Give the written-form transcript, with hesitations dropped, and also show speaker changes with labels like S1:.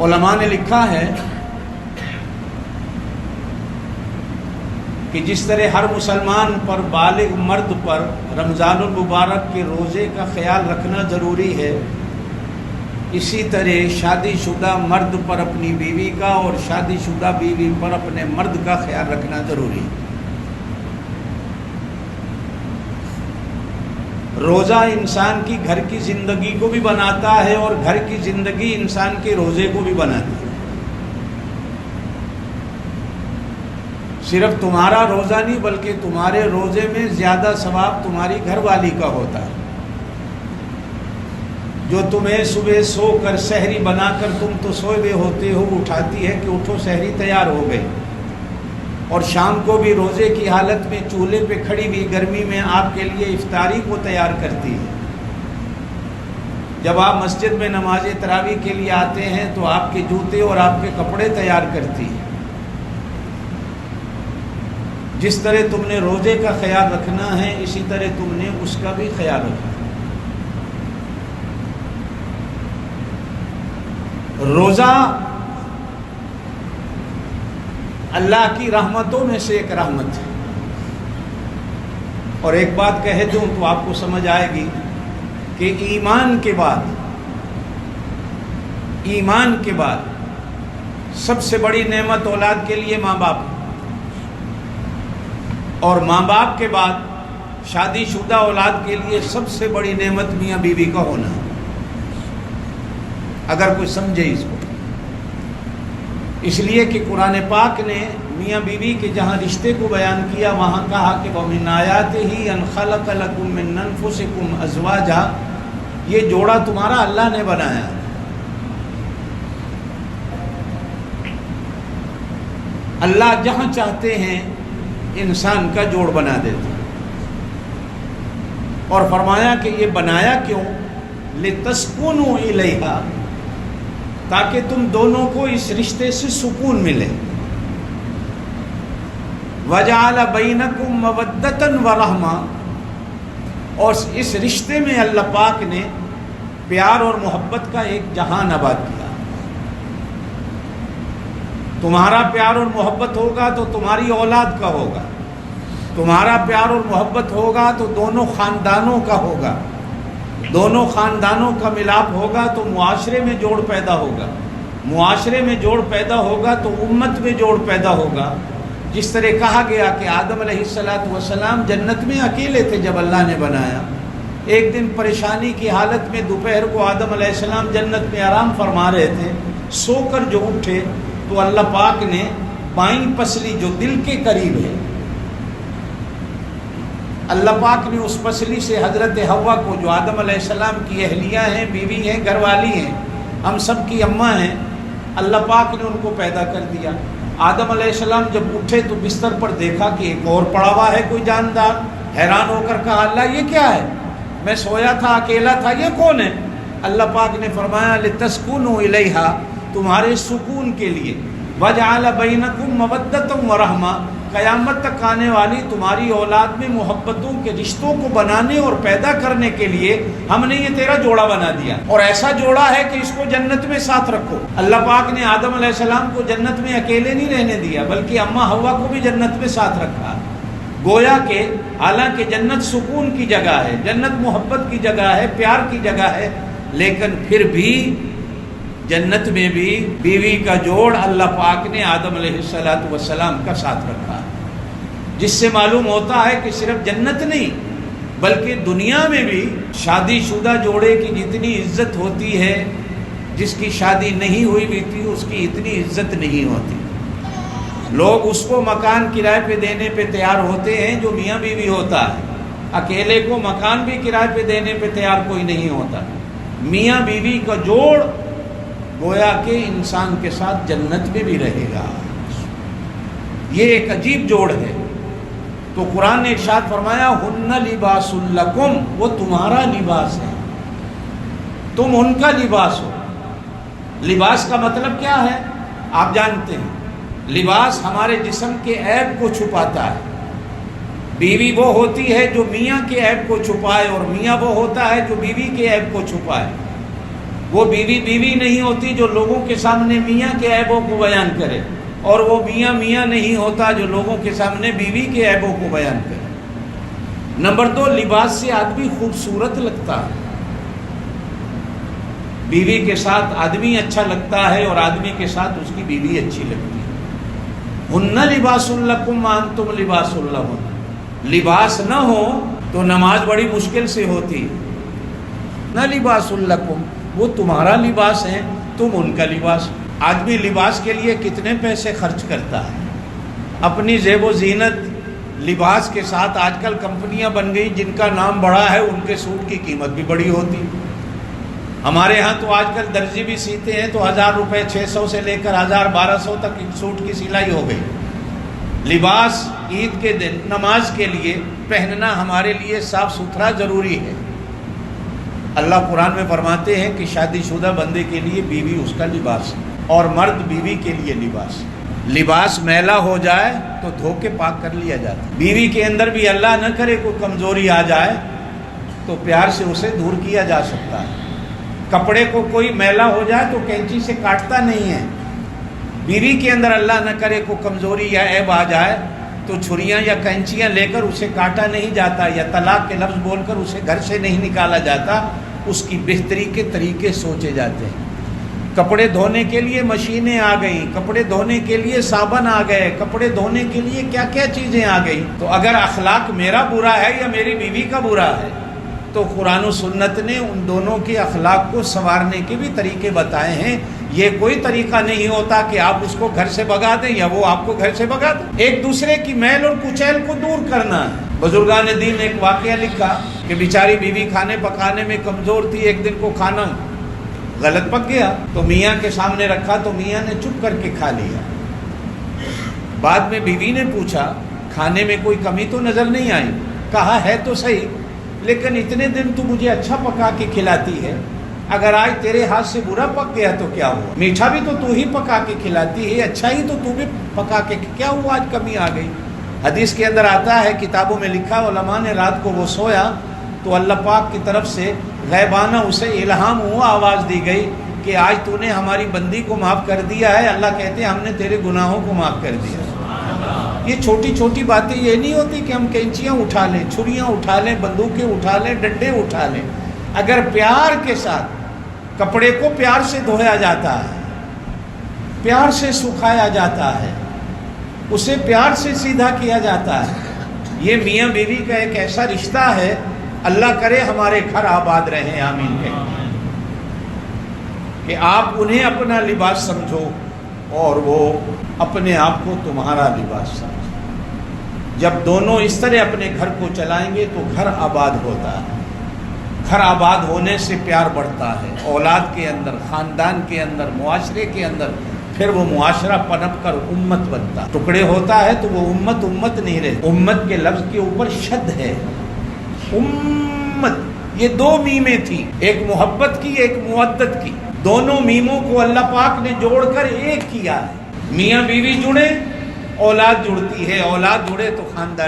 S1: علماء نے لکھا ہے کہ جس طرح ہر مسلمان پر بالغ مرد پر رمضان المبارک کے روزے کا خیال رکھنا ضروری ہے، اسی طرح شادی شدہ مرد پر اپنی بیوی کا اور شادی شدہ بیوی پر اپنے مرد کا خیال رکھنا ضروری ہے۔ روزہ انسان کی گھر کی زندگی کو بھی بناتا ہے اور گھر کی زندگی انسان کے روزے کو بھی بناتی ہے۔ صرف تمہارا روزہ نہیں بلکہ تمہارے روزے میں زیادہ ثواب تمہاری گھر والی کا ہوتا ہے، جو تمہیں صبح سو کر سحری بنا کر تم تو سوئے ہوئے ہوتے ہو اٹھاتی ہے کہ اٹھو سحری تیار ہو گئی، اور شام کو بھی روزے کی حالت میں چولہے پہ کھڑی ہوئی گرمی میں آپ کے لیے افطاری کو تیار کرتی ہے۔ جب آپ مسجد میں نماز تراویح کے لیے آتے ہیں تو آپ کے جوتے اور آپ کے کپڑے تیار کرتی ہے۔ جس طرح تم نے روزے کا خیال رکھنا ہے اسی طرح تم نے اس کا بھی خیال رکھنا ہے۔ روزہ اللہ کی رحمتوں میں سے ایک رحمت ہے، اور ایک بات کہہ دوں تو آپ کو سمجھ آئے گی کہ ایمان کے بعد سب سے بڑی نعمت اولاد کے لیے ماں باپ، اور ماں باپ کے بعد شادی شدہ اولاد کے لیے سب سے بڑی نعمت میاں بیوی کا ہونا ہے، اگر کوئی سمجھے اس کو۔ اس لیے کہ قرآن پاک نے میاں بیوی کے جہاں رشتے کو بیان کیا وہاں کہا کہ وَمِنْ آیَاتِهِ أَنْ خَلَقَ لَكُم مِّنْ أَنفُسِكُمْ أَزْوَاجًا، یہ جوڑا تمہارا اللہ نے بنایا۔ اللہ جہاں چاہتے ہیں انسان کا جوڑ بنا دیتے ہیں، اور فرمایا کہ یہ بنایا کیوں؟ لِتَسْكُنُوا إِلَيْهَا، تاکہ تم دونوں کو اس رشتے سے سکون ملے۔ وَجَعَلَ بَيْنَكُمْ مَوَدَّةً وَرَحْمَةً، اور اس رشتے میں اللہ پاک نے پیار اور محبت کا ایک جہان آباد کیا۔ تمہارا پیار اور محبت ہوگا تو تمہاری اولاد کا ہوگا، تمہارا پیار اور محبت ہوگا تو دونوں خاندانوں کا ہوگا، دونوں خاندانوں کا ملاپ ہوگا تو معاشرے میں جوڑ پیدا ہوگا، معاشرے میں جوڑ پیدا ہوگا تو امت میں جوڑ پیدا ہوگا۔ جس طرح کہا گیا کہ آدم علیہ السلام جنت میں اکیلے تھے جب اللہ نے بنایا، ایک دن پریشانی کی حالت میں دوپہر کو آدم علیہ السلام جنت میں آرام فرما رہے تھے، سو کر جو اٹھے تو اللہ پاک نے بائیں پسلی جو دل کے قریب ہے، اللہ پاک نے اس پسلی سے حضرت حوا کو، جو آدم علیہ السلام کی اہلیہ ہیں، بیوی ہیں، گھر والی ہیں، ہم سب کی اماں ہیں، اللہ پاک نے ان کو پیدا کر دیا۔ آدم علیہ السلام جب اٹھے تو بستر پر دیکھا کہ ایک اور پڑا ہوا ہے کوئی جاندار، حیران ہو کر کہا اللہ یہ کیا ہے؟ میں سویا تھا، اکیلا تھا، یہ کون ہے؟ اللہ پاک نے فرمایا لِتَسْكُنُوا إِلَيْهَا، تمہارے سکون کے لیے۔ وَجَعَلَ بَيْنَكُمْ مَوَدَّةً وَرَحْمَةً، قیامت تک آنے والی تمہاری اولاد میں محبتوں کے رشتوں کو بنانے اور پیدا کرنے کے لیے ہم نے یہ تیرا جوڑا بنا دیا، اور ایسا جوڑا ہے کہ اس کو جنت میں ساتھ رکھو۔ اللہ پاک نے آدم علیہ السلام کو جنت میں اکیلے نہیں رہنے دیا بلکہ اماں حوا کو بھی جنت میں ساتھ رکھا۔ گویا کہ حالانکہ جنت سکون کی جگہ ہے، جنت محبت کی جگہ ہے، پیار کی جگہ ہے، لیکن پھر بھی جنت میں بھی بیوی کا جوڑ اللہ پاک نے آدم علیہ السلام کا ساتھ رکھا، جس سے معلوم ہوتا ہے کہ صرف جنت نہیں بلکہ دنیا میں بھی شادی شدہ جوڑے کی جتنی عزت ہوتی ہے، جس کی شادی نہیں ہوئی بھی تھی اس کی اتنی عزت نہیں ہوتی۔ لوگ اس کو مکان کرائے پہ دینے پہ تیار ہوتے ہیں جو میاں بیوی ہوتا ہے، اکیلے کو مکان بھی کرائے پہ دینے پہ تیار کوئی نہیں ہوتا۔ میاں بیوی کا جوڑ گویا کہ انسان کے ساتھ جنت میں بھی رہے گا، یہ ایک عجیب جوڑ ہے۔ تو قرآن نے ارشاد فرمایا ہن لباس لکم، وہ تمہارا لباس ہے، تم ان کا لباس ہو۔ لباس کا مطلب کیا ہے آپ جانتے ہیں، لباس ہمارے جسم کے عیب کو چھپاتا ہے۔ بیوی وہ ہوتی ہے جو میاں کے عیب کو چھپائے، اور میاں وہ ہوتا ہے جو بیوی کے عیب کو چھپائے۔ وہ بیوی بیوی نہیں ہوتی جو لوگوں کے سامنے میاں کے عیبوں کو بیان کرے، اور وہ میاں میاں نہیں ہوتا جو لوگوں کے سامنے بیوی کے عیبوں کو بیان کرے۔ نمبر 2، لباس سے آدمی خوبصورت لگتا ہے۔ بیوی کے ساتھ آدمی اچھا لگتا ہے اور آدمی کے ساتھ اس کی بیوی اچھی لگتی ہے۔ ہن لباس لکم وانتم لباس لہن۔ لباس نہ ہو تو نماز بڑی مشکل سے ہوتی۔ نہ لباس لکم، وہ تمہارا لباس ہے، تم ان کا لباس۔ آدمی لباس کے لیے کتنے پیسے خرچ کرتا ہے، اپنی زیب و زینت لباس کے ساتھ۔ آج کل کمپنیاں بن گئی جن کا نام بڑا ہے، ان کے سوٹ کی قیمت بھی بڑی ہوتی۔ ہمارے ہاں تو آج کل درزی بھی سیتے ہیں تو 1000 روپے، 600 سے لے کر 1000 1200 تک سوٹ کی سلائی ہو گئی۔ لباس عید کے دن نماز کے لیے پہننا ہمارے لیے صاف ستھرا ضروری ہے۔ اللہ قرآن میں فرماتے ہیں کہ شادی شدہ بندے کے لیے بیوی اس کا لباس ہے، اور مرد بیوی کے لیے لباس۔ لباس میلا ہو جائے تو دھو کے پاک کر لیا جاتا ہے۔ بیوی کے اندر بھی اللہ نہ کرے کوئی کمزوری آ جائے تو پیار سے اسے دور کیا جا سکتا ہے۔ کپڑے کو کوئی میلا ہو جائے تو کینچی سے کاٹتا نہیں ہے۔ بیوی کے اندر اللہ نہ کرے کوئی کمزوری یا عیب آ جائے تو چھریاں یا کینچیاں لے کر اسے کاٹا نہیں جاتا، یا طلاق کے لفظ بول کر اسے گھر سے نہیں نکالا جاتا۔ اس کی بہتری کے طریقے سوچے جاتے ہیں۔ کپڑے دھونے کے لیے مشینیں آ گئیں، کپڑے دھونے کے لیے صابن آ گئے، کپڑے دھونے کے لیے کیا کیا چیزیں آ گئیں۔ تو اگر اخلاق میرا برا ہے یا میری بیوی کا برا ہے تو قرآن و سنت نے ان دونوں کے اخلاق کو سنوارنے کے بھی طریقے بتائے ہیں۔ یہ کوئی طریقہ نہیں ہوتا کہ آپ اس کو گھر سے بھگا دیں یا وہ آپ کو گھر سے بھگا دیں۔ ایک دوسرے کی میل اور کچیل کو دور کرنا ہے۔ بزرگان دین نے ایک واقعہ لکھا کہ بیچاری بیوی کھانے پکانے میں کمزور تھی۔ ایک دن کو کھانا غلط پک گیا تو میاں کے سامنے رکھا تو میاں نے چپ کر کے کھا لیا۔ بعد میں بیوی نے پوچھا کھانے میں کوئی کمی تو نظر نہیں آئی؟ کہا ہے تو صحیح، لیکن اتنے دن تو مجھے اچھا پکا کے کھلاتی ہے، اگر آج تیرے ہاتھ سے برا پک گیا تو کیا ہوا؟ میٹھا بھی تو ہی پکا کے کھلاتی ہے، اچھا ہی تو بھی پکا کے، کیا ہوا آج کمی آ گئی؟ حدیث کے اندر آتا ہے، کتابوں میں لکھا، علماء نے رات کو وہ سویا تو اللہ پاک کی طرف سے غیبانہ اسے الہام ہوا، آواز دی گئی کہ آج تو نے ہماری بندی کو معاف کر دیا ہے۔ اللہ کہتے ہیں ہم نے تیرے گناہوں کو معاف کر دیا۔ یہ چھوٹی چھوٹی باتیں یہ نہیں ہوتی کہ ہم کینچیاں اٹھا لیں، چھریاں اٹھا لیں، بندوقیں اٹھا لیں، ڈنڈے اٹھا لیں۔ اگر پیار کے ساتھ کپڑے کو پیار سے دھویا جاتا ہے، پیار سے سکھایا جاتا ہے، اسے پیار سے سیدھا کیا جاتا ہے، یہ میاں بیوی کا ایک ایسا رشتہ ہے، اللہ کرے ہمارے گھر آباد رہیں، آمین کہیں، کہ آپ انہیں اپنا لباس سمجھو اور وہ اپنے آپ کو تمہارا لباس سمجھو۔ جب دونوں اس طرح اپنے گھر کو چلائیں گے تو گھر آباد ہوتا ہے۔ گھر آباد ہونے سے پیار بڑھتا ہے، اولاد کے اندر، خاندان کے اندر، معاشرے کے اندر، پھر وہ معاشرہ پنپ کر امت بنتا۔ ٹکڑے ہوتا ہے تو وہ امت امت نہیں رہتی۔ امت کے لفظ کے اوپر شد ہے، امت، یہ دو میمیں تھیں، ایک محبت کی ایک مودت کی، دونوں میموں کو اللہ پاک نے جوڑ کر ایک کیا ہے۔ میاں بیوی جڑے، اولاد جڑتی ہے، اولاد جڑے تو خاندان